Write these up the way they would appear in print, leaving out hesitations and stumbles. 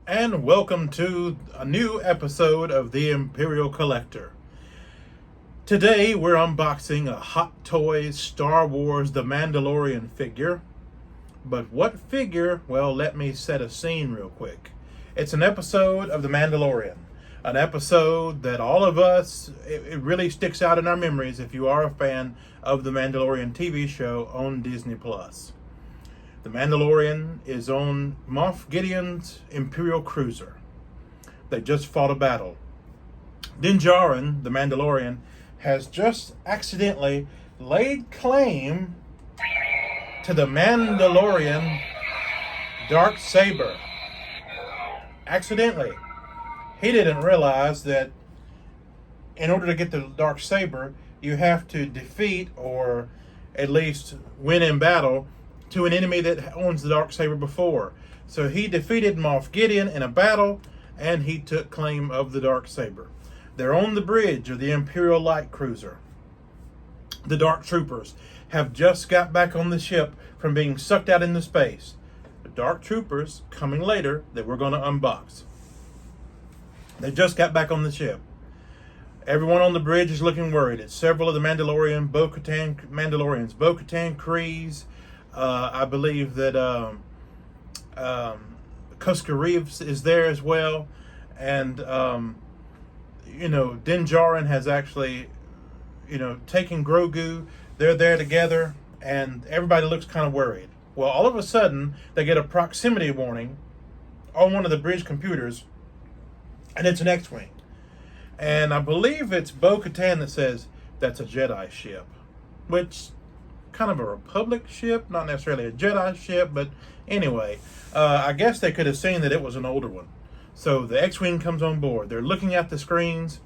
and welcome to a new episode of the Imperial Collector. Today we're unboxing a Hot Toys Star Wars The Mandalorian figure. But what figure? Well, let me set a scene real quick. It's an episode of The Mandalorian. An episode that all of us, it really sticks out in our memories if you are a fan of the Mandalorian TV show on Disney+. The Mandalorian is on Moff Gideon's Imperial cruiser. They just fought a battle. Din Djarin, the Mandalorian, has just accidentally laid claim to the Mandalorian dark saber. Accidentally. He didn't realize that in order to get the dark saber, you have to defeat or at least win in battle to an enemy that owns the darksaber before. So he defeated Moff Gideon in a battle, and he took claim of the darksaber. They're on the bridge of the Imperial light cruiser. The Dark Troopers have just got back on the ship from being sucked out into space. The Dark Troopers, coming later, that we're going to unbox. They just got back on the ship. Everyone on the bridge is looking worried. It's several of the Mandalorians, Bo-Katan Kryze. I believe that Kuska Reeves is there as well. And, Din Djarin has actually, taken Grogu. They're there together, and everybody looks kind of worried. Well, all of a sudden, they get a proximity warning on one of the bridge computers, and it's an X-Wing. And I believe it's Bo-Katan that says, that's a Jedi ship, which kind of a Republic ship, not necessarily a Jedi ship, but anyway, I guess they could have seen that it was an older one. So the X-Wing comes on board. They're looking at the screens.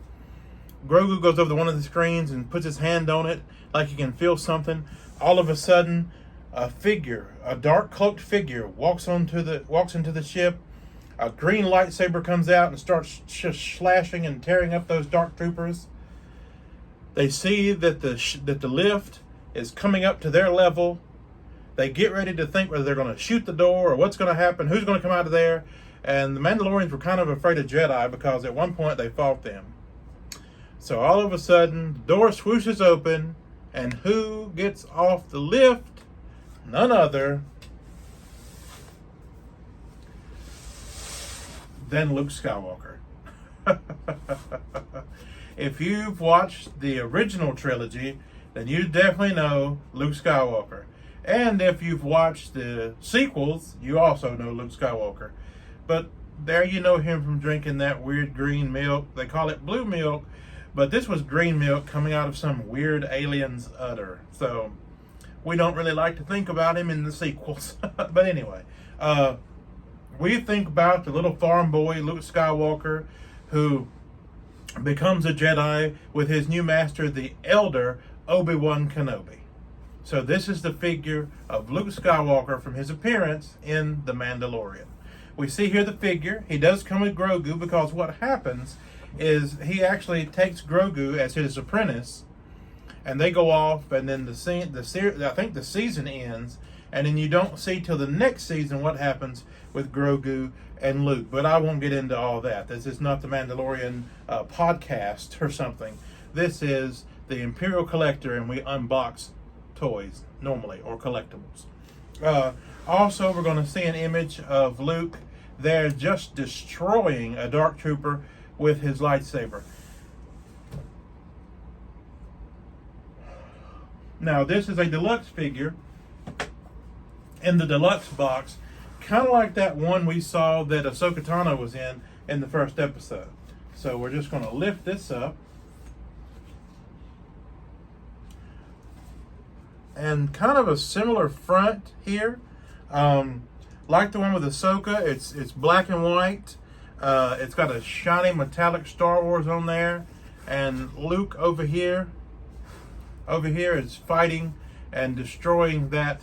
Grogu goes over to one of the screens and puts his hand on it like he can feel something. All of a sudden, a dark cloaked figure walks into the ship. A green lightsaber comes out and starts just slashing and tearing up those dark troopers. They see that the lift is coming up to their level. They get ready to think whether they're going to shoot the door or what's going to happen, who's going to come out of there. And the Mandalorians were kind of afraid of Jedi because at one point they fought them. So all of a sudden, the door swooshes open, and who gets off the lift? None other than Luke Skywalker. If you've watched the original trilogy, then you definitely know Luke Skywalker. And if you've watched the sequels, you also know Luke Skywalker. But there you know him from drinking that weird green milk. They call it blue milk, but this was green milk coming out of some weird alien's udder. So we don't really like to think about him in the sequels. But anyway, we think about the little farm boy, Luke Skywalker, who becomes a Jedi with his new master, the elder Obi-Wan Kenobi. So this is the figure of Luke Skywalker from his appearance in The Mandalorian. We see here the figure. He does come with Grogu because what happens is he actually takes Grogu as his apprentice, and they go off, and then I think the season ends, and then you don't see till the next season what happens with Grogu and Luke. But I won't get into all that. This is not the Mandalorian podcast or something. This is the Imperial Collector, and we unbox toys normally, or collectibles. Also, we're going to see an image of Luke there just destroying a Dark Trooper with his lightsaber. Now, this is a deluxe figure in the deluxe box, kind of like that one we saw that Ahsoka Tano was in the first episode. So we're just going to lift this up. And kind of a similar front here. Like the one with Ahsoka, it's black and white. It's got a shiny metallic Star Wars on there. And Luke over here is fighting and destroying that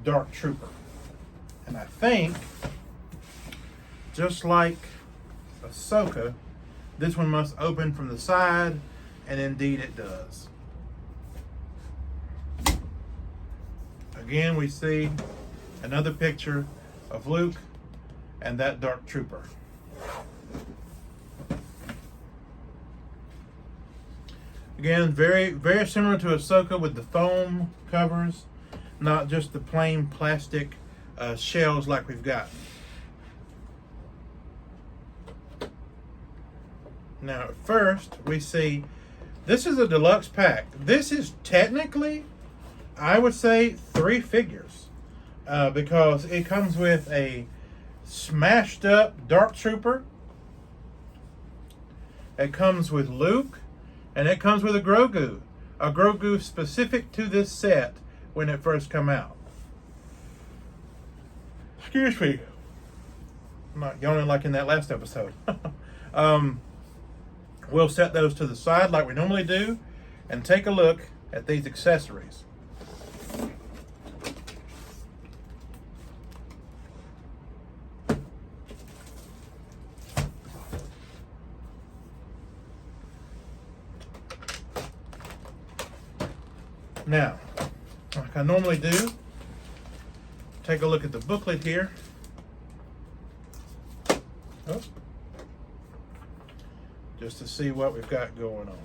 Dark Trooper. And I think, just like Ahsoka, this one must open from the side, and indeed it does. Again, we see another picture of Luke and that Dark Trooper. Again, very, very similar to Ahsoka with the foam covers, not just the plain plastic shells like we've got. Now, first we see this is a deluxe pack. This is technically, I would say, 3 figures because it comes with a smashed up Dark Trooper. It comes with Luke. And it comes with a Grogu specific to this set when it first come out. Excuse me. I'm not yawning like in that last episode. We'll set those to the side like we normally do and take a look at these accessories. Now, like I normally do, take a look at the booklet here. Oh. Just to see what we've got going on.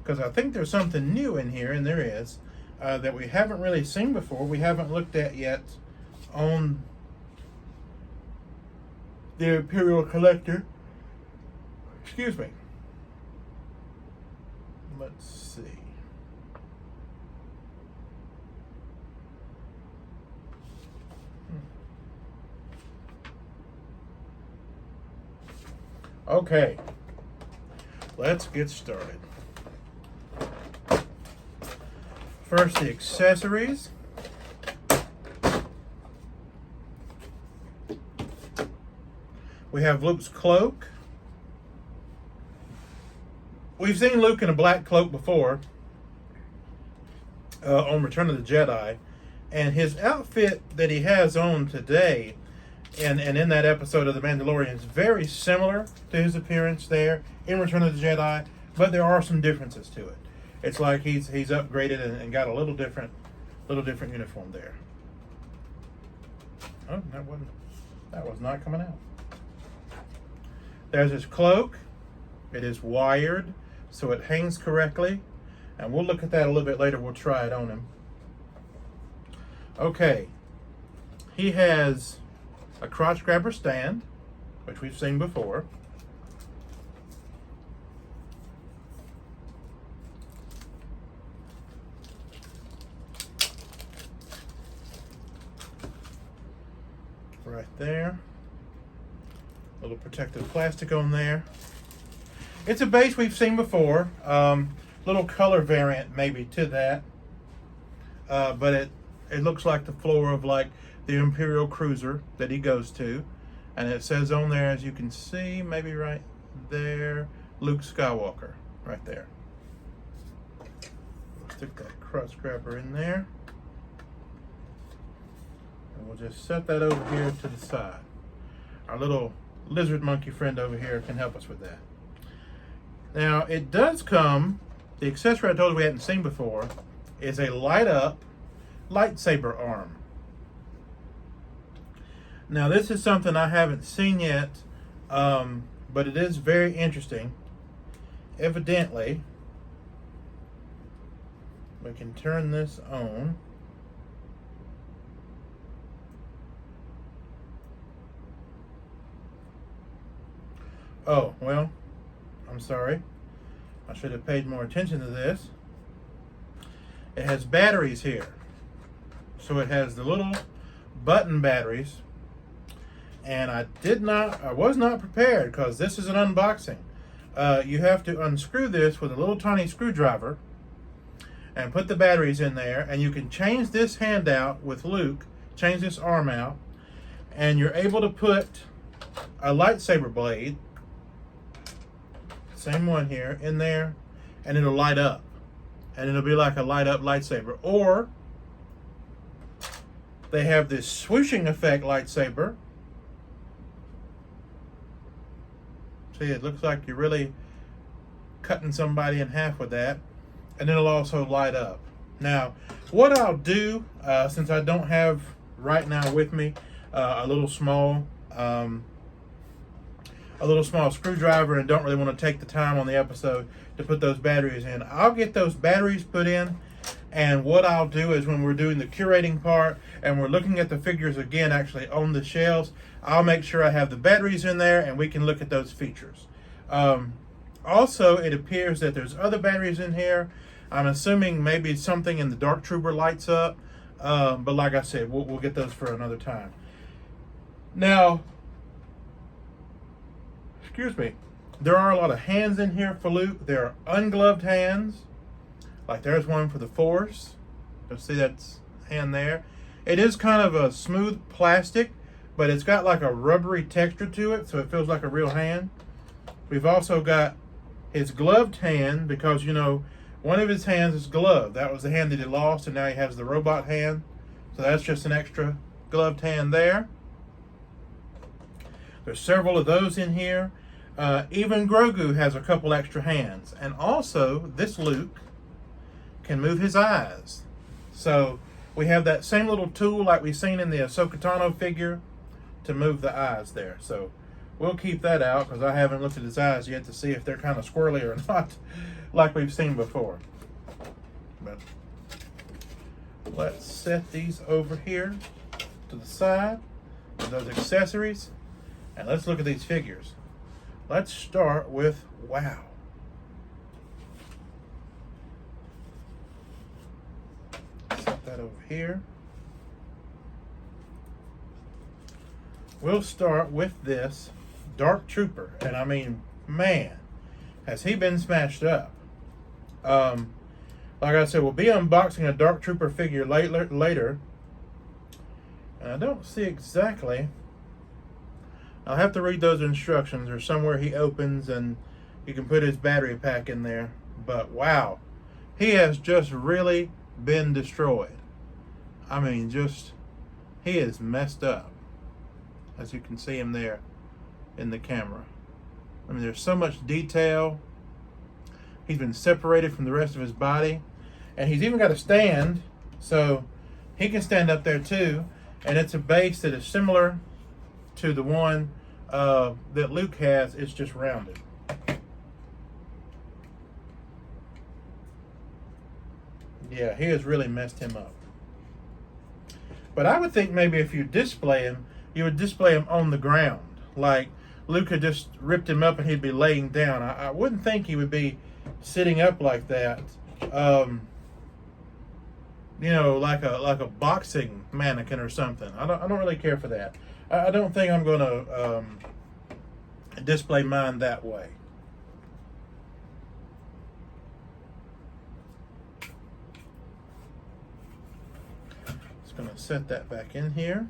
Because I think there's something new in here, and there is, that we haven't really seen before. We haven't looked at yet on the Imperial Collector. Excuse me. Let's see. Okay, let's get started. First, the accessories. We have Luke's cloak. We've seen Luke in a black cloak before on Return of the Jedi, and his outfit that he has on today and in that episode of The Mandalorian is very similar to his appearance there in Return of the Jedi, but there are some differences to it. It's like he's upgraded and got a little different uniform there. Oh, that was not coming out. There's his cloak. It is wired, so it hangs correctly. And we'll look at that a little bit later. We'll try it on him. Okay. He has a crotch grabber stand, which we've seen before. Right there. Little protective plastic on there. It's a base we've seen before. Little color variant maybe to that. But it looks like the floor of like the Imperial cruiser that he goes to. And it says on there, as you can see, maybe right there, Luke Skywalker, right there. We'll stick that crotch grabber in there. And we'll just set that over here to the side. Our little lizard monkey friend over here can help us with that. Now, it does come, the accessory I told you we hadn't seen before is a light up lightsaber arm. Now, this is something I haven't seen yet, but it is very interesting. Evidently, we can turn this on. Oh, well, I'm sorry. I should have paid more attention to this. It has batteries here. So it has the little button batteries. And I was not prepared because this is an unboxing. You have to unscrew this with a little tiny screwdriver and put the batteries in there, and you can change this hand out with Luke, change this arm out, and you're able to put a lightsaber blade, same one here, in there, and it'll light up. And it'll be like a light up lightsaber. Or they have this swooshing effect lightsaber. See, it looks like you're really cutting somebody in half with that. And it'll also light up. Now, what I'll do, since I don't have right now with me a little small screwdriver and don't really want to take the time on the episode to put those batteries in. I'll get those batteries put in, and what I'll do is when we're doing the curating part and we're looking at the figures again actually on the shelves, I'll make sure I have the batteries in there and we can look at those features. Also, it appears that there's other batteries in here. I'm assuming maybe something in the Dark Trooper lights up, but like I said, we'll get those for another time. Now, excuse me, there are a lot of hands in here for Luke. There are ungloved hands, like there's one for the Force. You'll see that's hand there. It is kind of a smooth plastic, but it's got like a rubbery texture to it, so it feels like a real hand. We've also got his gloved hand, because you know one of his hands is gloved. That was the hand that he lost, and now he has the robot hand, so that's just an extra gloved hand there. There's several of those in here. Even Grogu has a couple extra hands, and also this Luke can move his eyes. So we have that same little tool like we've seen in the Ahsoka Tano figure to move the eyes there. So we'll keep that out because I haven't looked at his eyes yet to see if they're kind of squirrely or not, like we've seen before. But let's set these over here to the side with those accessories, and let's look at these figures. Let's start with wow. Set that over here. We'll start with this Dark Trooper, and I mean, man, has he been smashed up. Like I said, we'll be unboxing a Dark Trooper figure later, and I don't see exactly. I'll have to read those instructions. There's somewhere he opens and you can put his battery pack in there. But wow, he has just really been destroyed. I mean, he is messed up, as you can see him there in the camera. I mean, there's so much detail. He's been separated from the rest of his body, and he's even got a stand, so he can stand up there too. And it's a base that is similar to the one that Luke has. It's just rounded. Yeah, he has really messed him up. But I would think maybe if you display him, you would display him on the ground. Like Luke had just ripped him up and he'd be laying down. I wouldn't think he would be sitting up like that. You know, like a boxing mannequin or something. I don't really care for that. I don't think I'm going to display mine that way. Just going to set that back in here.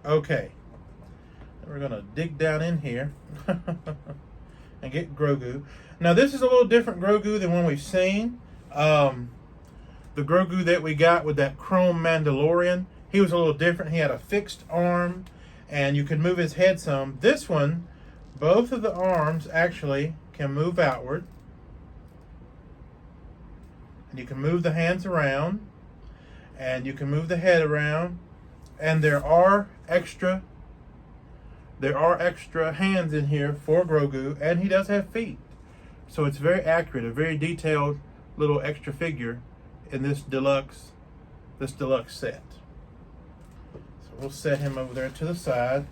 Okay. We're going to dig down in here and get Grogu. Now, this is a little different Grogu than one we've seen. The Grogu that we got with that chrome Mandalorian, he was a little different. He had a fixed arm, and you could move his head some. This one, both of the arms actually can move outward. And you can move the hands around, and you can move the head around, and there are extra hands in here for Grogu, and he does have feet. So it's very accurate, a very detailed little extra figure in this deluxe set. So we'll set him over there to the side,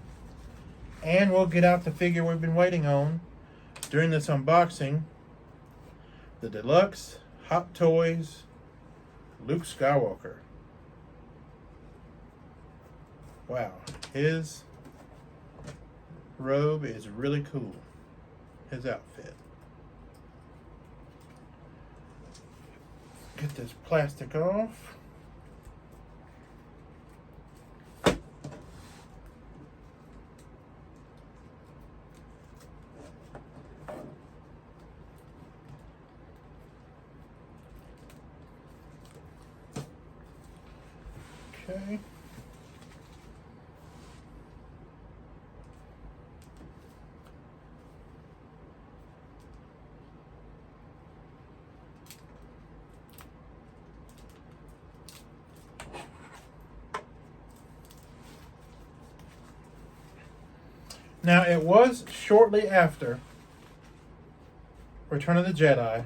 and we'll get out the figure we've been waiting on during this unboxing, the deluxe Hot Toys Luke Skywalker. Wow, his robe is really cool. His outfit. Get this plastic off. Okay. Now, it was shortly after Return of the Jedi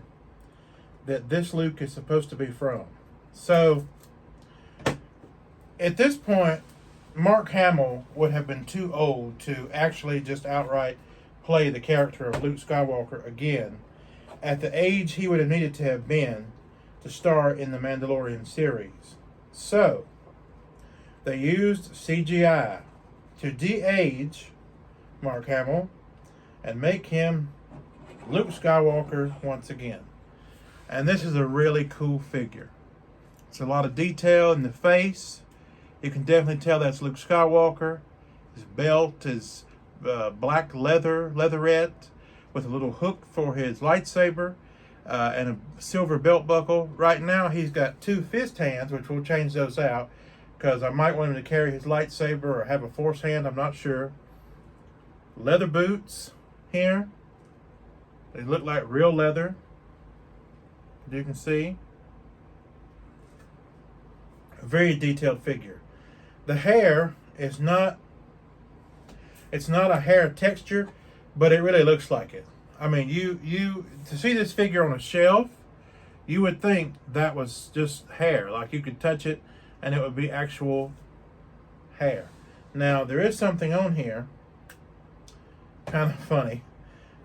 that this Luke is supposed to be from. So, at this point, Mark Hamill would have been too old to actually just outright play the character of Luke Skywalker again at the age he would have needed to have been to star in the Mandalorian series. So, they used CGI to de-age Mark Hamill and make him Luke Skywalker once again. And this is a really cool figure. It's a lot of detail in the face. You can definitely tell that's Luke Skywalker. His belt is black leatherette with a little hook for his lightsaber and a silver belt buckle. Right now he's got two fist hands, which we'll change those out because I might want him to carry his lightsaber or have a force hand. I'm not sure. Leather boots here. They look like real leather, as you can see. A very detailed figure. The hair is not, it's not a hair texture, but it really looks like it. I mean, you to see this figure on a shelf, you would think that was just hair. Like you could touch it and it would be actual hair. Now, there is something on here, kind of funny.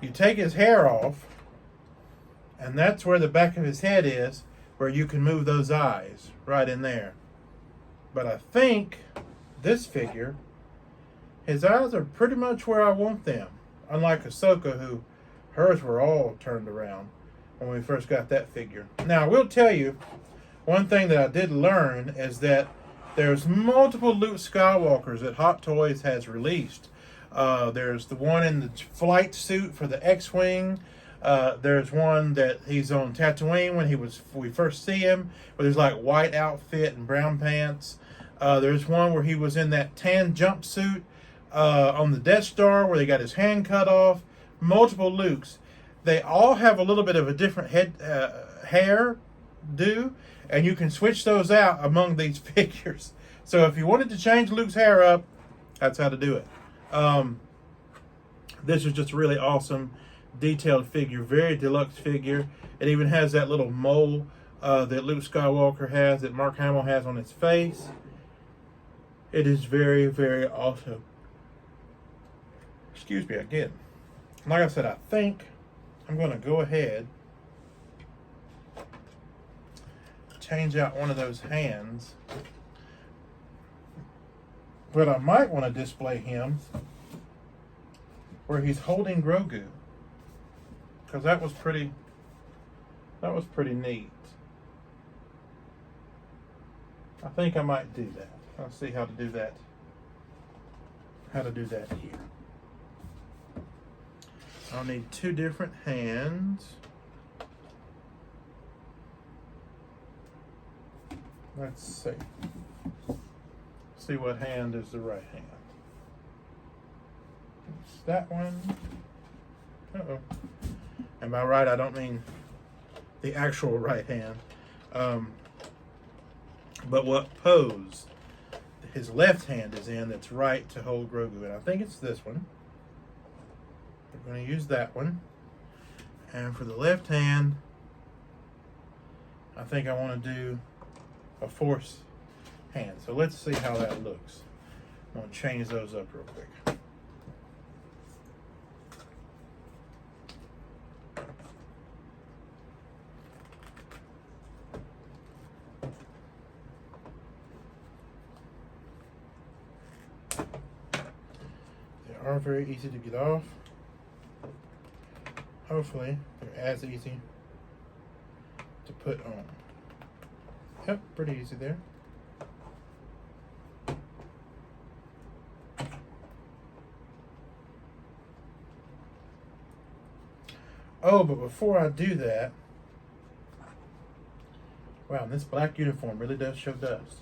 You take his hair off, and that's where the back of his head is, where you can move those eyes, right in there. But I think this figure, his eyes are pretty much where I want them. Unlike Ahsoka, who hers were all turned around when we first got that figure. Now, I will tell you, one thing that I did learn is that there's multiple Luke Skywalkers that Hot Toys has released. There's the one in the flight suit for the X-Wing. There's one that he's on Tatooine when we first see him, where there's like white outfit and brown pants. There's one where he was in that tan jumpsuit on the Death Star, where they got his hand cut off. Multiple Lukes. They all have a little bit of a different hair do, and you can switch those out among these figures. So if you wanted to change Luke's hair up, that's how to do it. This is just a really awesome detailed figure, very deluxe figure. It even has that little mole that Luke Skywalker has, that Mark Hamill has on his face. It is very, very awesome. Excuse me again. Like I said, I think I'm going to go ahead, change out one of those hands. But I might want to display him where he's holding Grogu, because that was pretty neat. I think I might do that. I'll see how to do that. How to do that here. I'll need two different hands. Let's see. See what hand is the right hand. It's that one. Uh-oh. And by right, I don't mean the actual right hand. But what pose his left hand is in that's right to hold Grogu. And I think it's this one. We're going to use that one. And for the left hand, I think I want to do a force hand. So let's see how that looks. I'm going to change those up real quick. They are very easy to get off. Hopefully, they're as easy to put on. Yep, pretty easy there. Oh, but before I do that, wow, this black uniform really does show dust.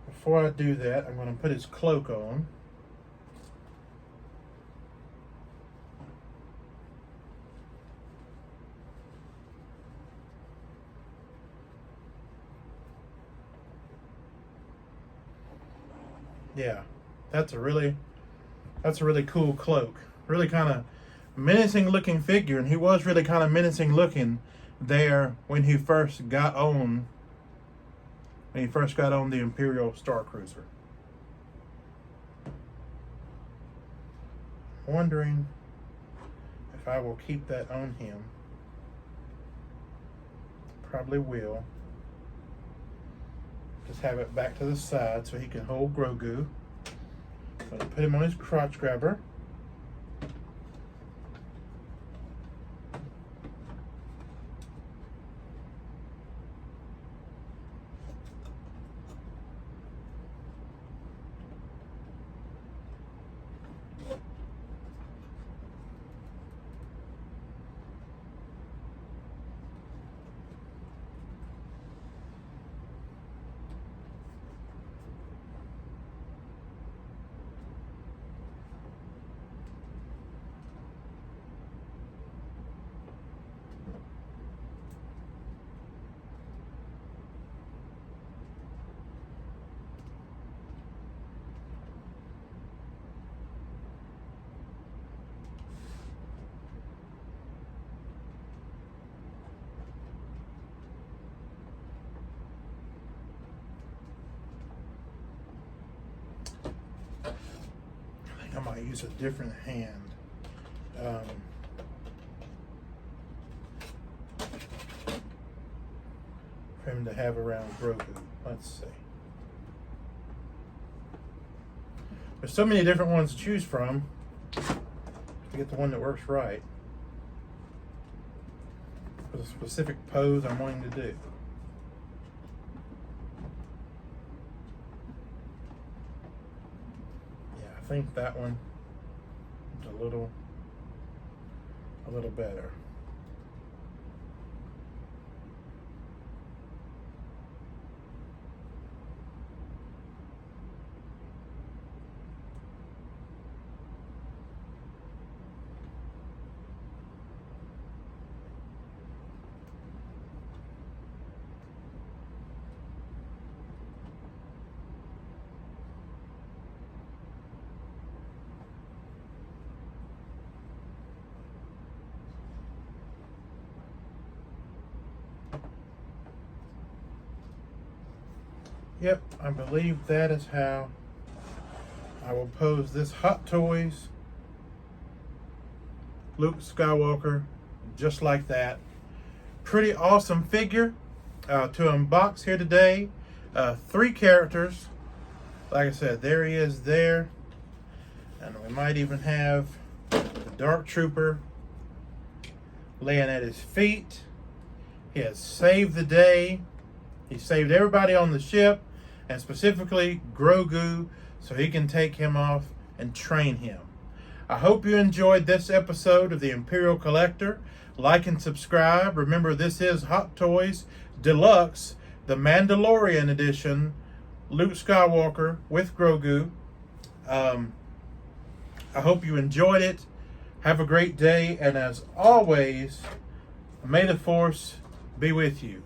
Before I do that, I'm going to put his cloak on. Yeah, that's a really That's a really cool cloak. Really kind of menacing looking figure, and he was really kind of menacing looking there when he first got on the Imperial Star Cruiser. Wondering if I will keep that on him. Probably will. Just have it back to the side so he can hold Grogu. So put him on his crotch grabber. I might use a different hand. For him to have around Grogu. Let's see. There's so many different ones to choose from. To get the one that works right. For the specific pose I'm wanting to do. I think that one is a little better. Yep, I believe that is how I will pose this Hot Toys Luke Skywalker, just like that. Pretty awesome figure to unbox here today. 3 characters. Like I said, there he is there. And we might even have the Dark Trooper laying at his feet. He has saved the day. He saved everybody on the ship, and specifically Grogu, so he can take him off and train him. I hope you enjoyed this episode of the Imperial Collector. Like and subscribe. Remember, this is Hot Toys Deluxe, the Mandalorian edition, Luke Skywalker with Grogu. I hope you enjoyed it. Have a great day, and as always, may the Force be with you.